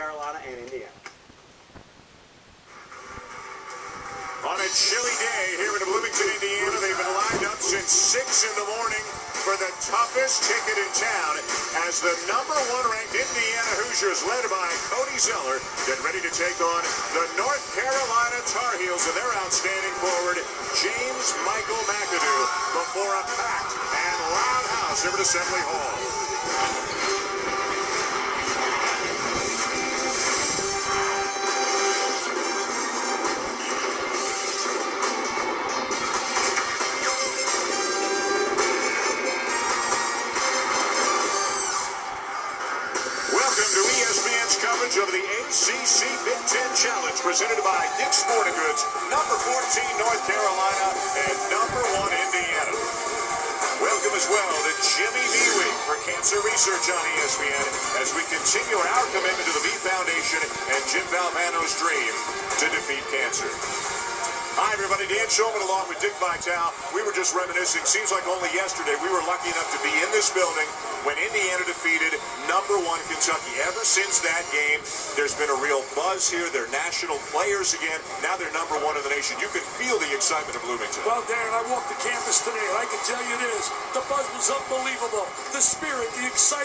Carolina, and Indiana. On a chilly day here in Bloomington, Indiana, they've been lined up since 6 in the morning for the toughest ticket in town as the #1 ranked Indiana Hoosiers, led by Cody Zeller, get ready to take on the North Carolina Tar Heels and their outstanding forward, James Michael McAdoo, before a packed and loud house here at Assembly Hall. Welcome to ESPN's coverage of the ACC Big Ten Challenge, presented by Dick's Sporting Goods, #14 North Carolina, and #1 Indiana. Welcome as well to Jimmy Mewe for Cancer Research on ESPN as we continue our commitment to the V Foundation and Jim Valvano's dream to defeat cancer. Hi, everybody. Dan Shulman along with Dick Vitale. We were just reminiscing. Seems like only yesterday we were lucky enough to be in this building when Indiana defeated #1 Kentucky. Ever since that game, there's been a real buzz here. They're national players again. Now they're #1 in the nation. You can feel the excitement of Bloomington. Well, Darren, I walked the campus today, and I can tell you this. The buzz was unbelievable. The spirit, the excitement.